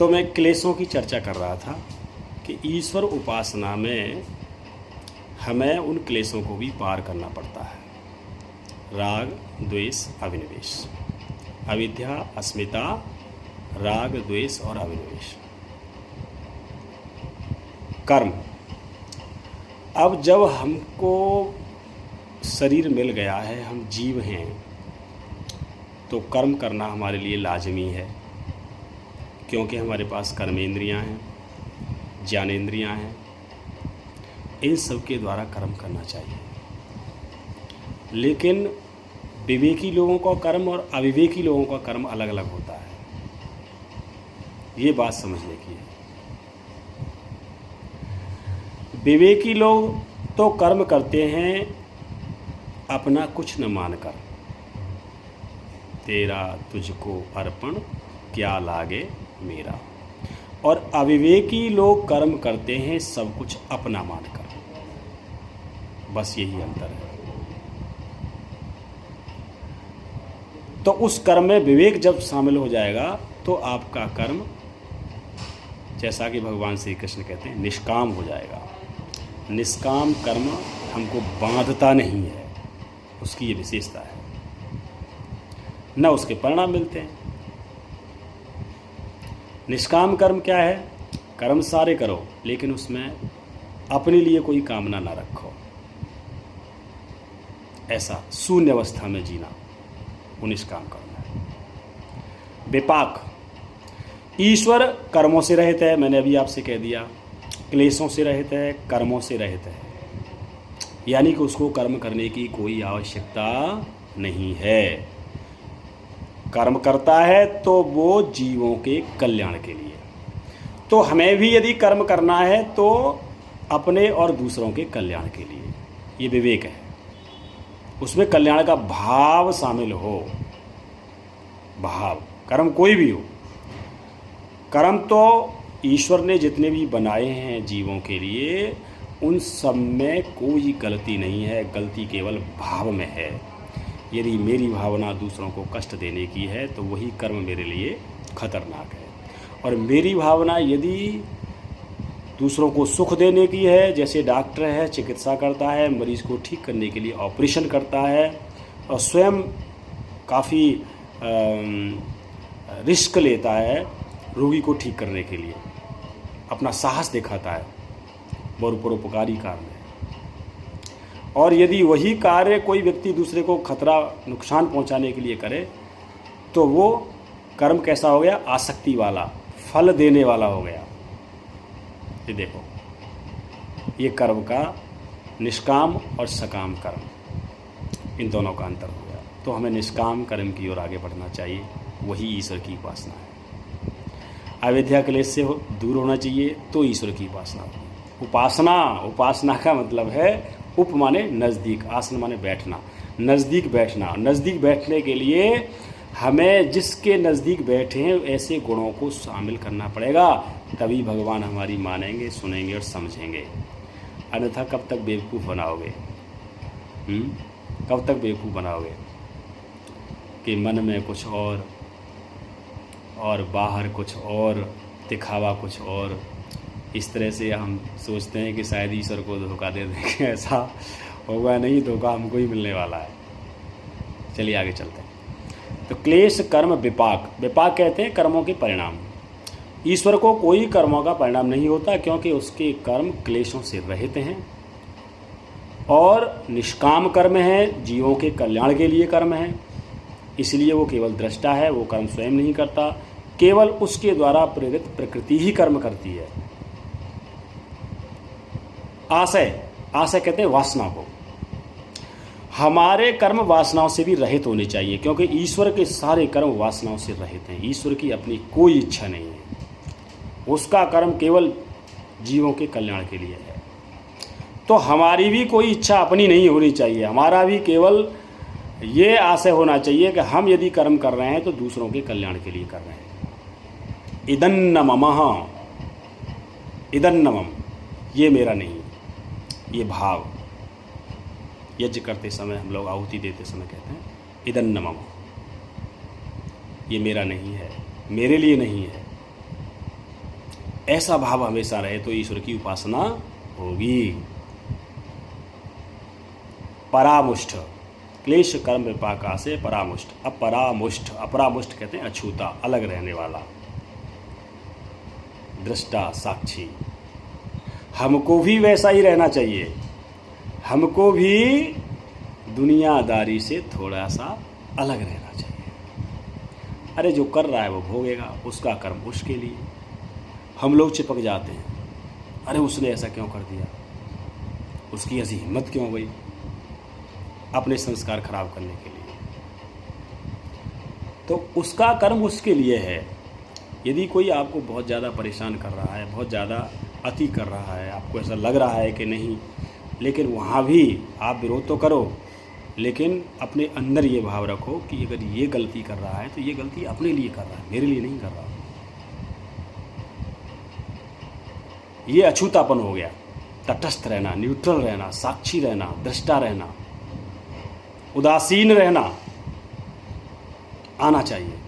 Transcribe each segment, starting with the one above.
तो मैं क्लेशों की चर्चा कर रहा था कि ईश्वर उपासना में हमें उन क्लेशों को भी पार करना पड़ता है। राग, द्वेष, अभिनिवेश, अविद्या, अस्मिता, राग, द्वेष और अभिनिवेश। कर्म। अब जब हमको शरीर मिल गया है, हम जीव हैं, तो कर्म करना हमारे लिए लाजमी है, क्योंकि हमारे पास कर्मेंद्रियां हैं, ज्ञानेंद्रियां हैं। इन सब के द्वारा कर्म करना चाहिए। लेकिन विवेकी लोगों का कर्म और अविवेकी लोगों का कर्म अलग अलग होता है। ये बात समझने की है। विवेकी लोग तो कर्म करते हैं अपना कुछ न मानकर, तेरा तुझको अर्पण क्या लागे मेरा। और अविवेकी लोग कर्म करते हैं सब कुछ अपना मानकर। बस यही अंतर है। तो उस कर्म में विवेक जब शामिल हो जाएगा तो आपका कर्म, जैसा कि भगवान श्री कृष्ण कहते हैं, निष्काम हो जाएगा। निष्काम कर्म हमको बांधता नहीं है, उसकी ये विशेषता है। न उसके परिणाम मिलते हैं। निष्काम कर्म क्या है? कर्म सारे करो लेकिन उसमें अपने लिए कोई कामना ना रखो। ऐसा शून्य अवस्था में जीना, वो निष्काम कर्म है। विपाक। ईश्वर कर्मों से रहित है, मैंने अभी आपसे कह दिया। क्लेशों से रहित है, कर्मों से रहित है, यानी कि उसको कर्म करने की कोई आवश्यकता नहीं है। कर्म करता है तो वो जीवों के कल्याण के लिए। तो हमें भी यदि कर्म करना है तो अपने और दूसरों के कल्याण के लिए। ये विवेक है, उसमें कल्याण का भाव शामिल हो। भाव, कर्म कोई भी हो। कर्म तो ईश्वर ने जितने भी बनाए हैं जीवों के लिए, उन सब में कोई गलती नहीं है। गलती केवल भाव में है। यदि मेरी भावना दूसरों को कष्ट देने की है तो वही कर्म मेरे लिए खतरनाक है। और मेरी भावना यदि दूसरों को सुख देने की है, जैसे डॉक्टर है, चिकित्सा करता है, मरीज़ को ठीक करने के लिए ऑपरेशन करता है और स्वयं काफ़ी रिस्क लेता है रोगी को ठीक करने के लिए, अपना साहस दिखाता है, बहुत परोपकारी कार्य है। और यदि वही कार्य कोई व्यक्ति दूसरे को खतरा, नुकसान पहुंचाने के लिए करे तो वो कर्म कैसा हो गया? आसक्ति वाला, फल देने वाला हो गया। ये देखो, ये कर्म का निष्काम और सकाम कर्म, इन दोनों का अंतर हो गया। तो हमें निष्काम कर्म की ओर आगे बढ़ना चाहिए, वही ईश्वर की उपासना है। अविद्या क्लेश से दूर होना चाहिए तो ईश्वर की उपासना होगी। उपासना का मतलब है उप माने नज़दीक, आसन माने बैठना, नज़दीक बैठना। नज़दीक बैठने के लिए हमें जिसके नज़दीक बैठे हैं ऐसे गुणों को शामिल करना पड़ेगा, तभी भगवान हमारी मानेंगे, सुनेंगे और समझेंगे। अन्यथा कब तक बेवकूफ़ बनाओगे? कब तक बेवकूफ़ बनाओगे कि मन में कुछ और बाहर कुछ और, दिखावा कुछ और। इस तरह से हम सोचते हैं कि शायद ईश्वर को धोखा दे देंगे। ऐसा होगा नहीं, धोखा हमको ही मिलने वाला है। चलिए आगे चलते हैं। तो क्लेश, कर्म, विपाक। विपाक कहते हैं कर्मों के परिणाम। ईश्वर को कोई कर्मों का परिणाम नहीं होता, क्योंकि उसके कर्म क्लेशों से रहित हैं और निष्काम कर्म है, जीवों के कल्याण के लिए कर्म है। इसलिए वो केवल दृष्टा है, वो कर्म स्वयं नहीं करता, केवल उसके द्वारा प्रेरित प्रकृति ही कर्म करती है। आशय कहते हैं वासना को। हमारे कर्म वासनाओं से भी रहित होने चाहिए, क्योंकि ईश्वर के सारे कर्म वासनाओं से रहित हैं। ईश्वर की अपनी कोई इच्छा नहीं है, उसका कर्म केवल जीवों के कल्याण के लिए है। तो हमारी भी कोई इच्छा अपनी नहीं होनी चाहिए। हमारा भी केवल ये आशय होना चाहिए कि हम यदि कर्म कर रहे हैं तो दूसरों के कल्याण के लिए कर रहे हैं। इदन्नमम, ये मेरा नहीं, ये भाव। यज्ञ करते समय हम लोग आहुति देते समय कहते हैं इदन्नमम, ये मेरा नहीं है, मेरे लिए नहीं है, ऐसा भाव हमेशा रहे तो ईश्वर की उपासना होगी। परामुष्ठ, क्लेश कर्म विपाका से परामुष्ठ। अपरामुष्ठ, अपरामुष्ठ कहते हैं अछूता, अलग रहने वाला। दृष्टा, साक्षी। हमको भी वैसा ही रहना चाहिए, हमको भी दुनियादारी से थोड़ा सा अलग रहना चाहिए। अरे जो कर रहा है वो भोगेगा, उसका कर्म उसके लिए। हम लोग चिपक जाते हैं, अरे उसने ऐसा क्यों कर दिया, उसकी ऐसी हिम्मत क्यों हो गई, अपने संस्कार खराब करने के लिए। तो उसका कर्म उसके लिए है। यदि कोई आपको बहुत ज़्यादा परेशान कर रहा है, बहुत ज़्यादा अति कर रहा है, आपको ऐसा लग रहा है कि नहीं, लेकिन वहाँ भी आप विरोध तो करो, लेकिन अपने अंदर ये भाव रखो कि अगर ये गलती कर रहा है तो ये गलती अपने लिए कर रहा है, मेरे लिए नहीं कर रहा। ये अछूतापन हो गया। तटस्थ रहना, न्यूट्रल रहना, साक्षी रहना, दृष्टा रहना, उदासीन रहना आना चाहिए,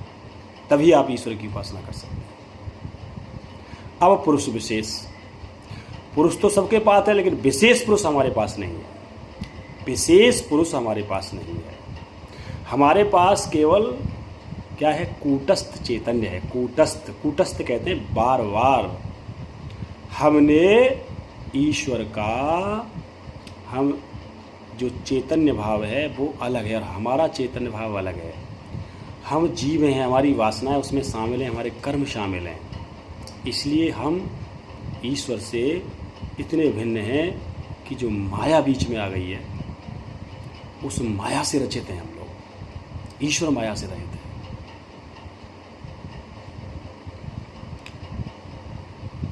तभी आप ईश्वर की उपासना कर सकते हैं। अब पुरुष विशेष, पुरुष तो सबके पास है, लेकिन विशेष पुरुष हमारे पास नहीं है। विशेष पुरुष हमारे पास नहीं है। हमारे पास केवल क्या है, कूटस्थ चैतन्य है। कूटस्थ, कूटस्थ कहते हैं बार बार हमने ईश्वर का, हम जो चैतन्य भाव है वो अलग है और हमारा चैतन्य भाव अलग है। हम जीव हैं, हमारी वासनाएं उसमें शामिल हैं, हमारे कर्म शामिल हैं, इसलिए हम ईश्वर से इतने भिन्न हैं कि जो माया बीच में आ गई है उस माया से रचित हैं हम लोग। ईश्वर माया से रहित है।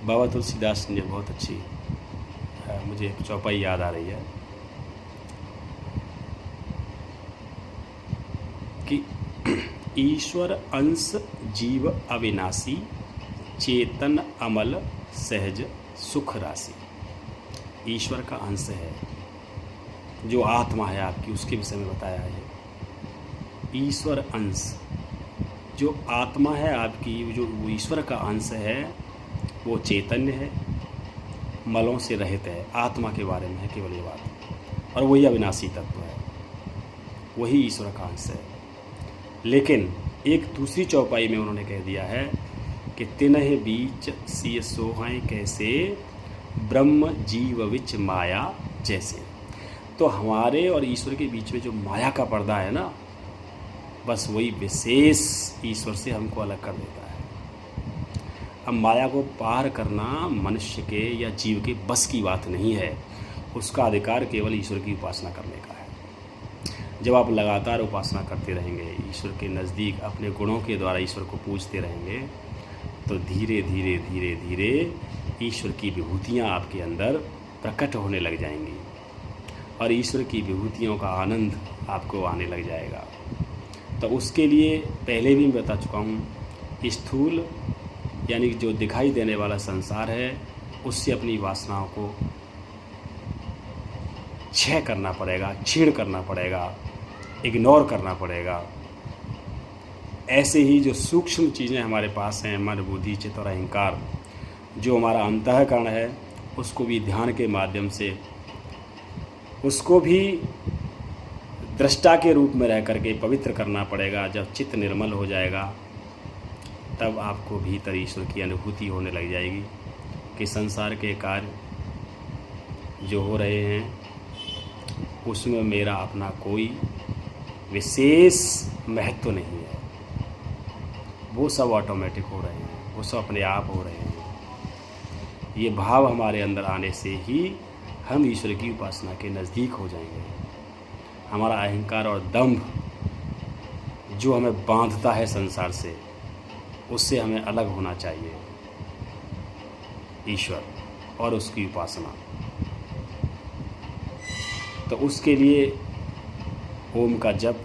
बाबा तुलसीदास ने बहुत अच्छी, मुझे एक चौपाई याद आ रही है कि ईश्वर अंश जीव अविनाशी, चेतन अमल सहज सुख राशि। ईश्वर का अंश है, जो आत्मा है आपकी, उसके विषय में बताया है। ईश्वर अंश, जो आत्मा है आपकी, जो ईश्वर का अंश है, वो चैतन्य है, मलों से रहित है। आत्मा के बारे में है केवल ये बात, और वही अविनाशी तत्व है, वही ईश्वर का अंश है। लेकिन एक दूसरी चौपाई में उन्होंने कह दिया है कि तिनहि बीच सिय सोहै कैसे, ब्रह्म जीव विच माया जैसे। तो हमारे और ईश्वर के बीच में जो माया का पर्दा है ना, बस वही विशेष ईश्वर से हमको अलग कर देता है। अब माया को पार करना मनुष्य के या जीव के बस की बात नहीं है, उसका अधिकार केवल ईश्वर की उपासना करने का है। जब आप लगातार उपासना करते रहेंगे, ईश्वर के नज़दीक अपने गुणों के द्वारा ईश्वर को पूजते रहेंगे, तो धीरे धीरे धीरे धीरे ईश्वर की विभूतियाँ आपके अंदर प्रकट होने लग जाएंगी और ईश्वर की विभूतियों का आनंद आपको आने लग जाएगा। तो उसके लिए पहले भी मैं बता चुका हूँ, स्थूल यानी जो दिखाई देने वाला संसार है, उससे अपनी वासनाओं को क्षय करना पड़ेगा, छीण करना पड़ेगा, इग्नोर करना पड़ेगा। ऐसे ही जो सूक्ष्म चीज़ें हमारे पास हैं, मन बुद्धि चित्त और अहंकार, जो हमारा अंतःकरण है, उसको भी ध्यान के माध्यम से, उसको भी दृष्टा के रूप में रह करके पवित्र करना पड़ेगा। जब चित्त निर्मल हो जाएगा तब आपको भीतर ईश्वर की अनुभूति होने लग जाएगी कि संसार के कार्य जो हो रहे हैं उसमें मेरा अपना कोई विशेष महत्व नहीं है, वो सब ऑटोमेटिक हो रहे हैं, वो सब अपने आप हो रहे हैं। ये भाव हमारे अंदर आने से ही हम ईश्वर की उपासना के नज़दीक हो जाएंगे। हमारा अहंकार और दंभ जो हमें बांधता है संसार से, उससे हमें अलग होना चाहिए। ईश्वर और उसकी उपासना, तो उसके लिए ओम का जप,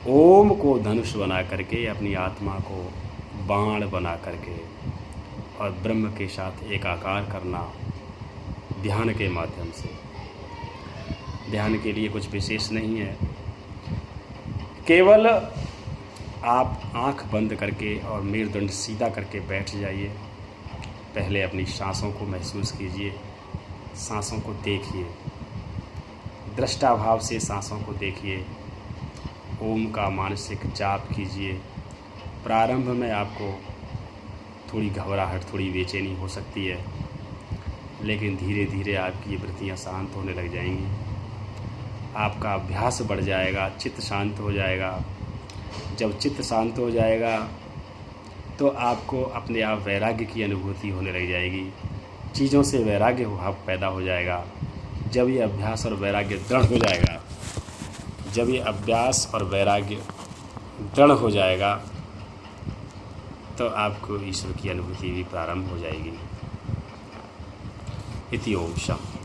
ओम को धनुष बना करके, अपनी आत्मा को बाण बना करके और ब्रह्म के साथ एकाकार करना ध्यान के माध्यम से। ध्यान के लिए कुछ विशेष नहीं है, केवल आप आंख बंद करके और मेरुदंड सीधा करके बैठ जाइए। पहले अपनी सांसों को महसूस कीजिए, सांसों को देखिए, दृष्टा भाव से सांसों को देखिए। ओम का मानसिक जाप कीजिए। प्रारंभ में आपको थोड़ी घबराहट, थोड़ी बेचैनी हो सकती है, लेकिन धीरे धीरे आपकी ये वृत्तियाँ शांत होने लग जाएंगी। आपका अभ्यास बढ़ जाएगा, चित्त शांत हो जाएगा। जब चित्त शांत हो जाएगा तो आपको अपने आप वैराग्य की अनुभूति होने लग जाएगी। चीज़ों से वैराग्य भाव पैदा हो जाएगा। जब ये अभ्यास और वैराग्य दृढ़ हो जाएगा, जब ये अभ्यास और वैराग्य दृढ़ हो जाएगा तो आपको ईश्वर की अनुभूति भी प्रारंभ हो जाएगी। इति ओम शम।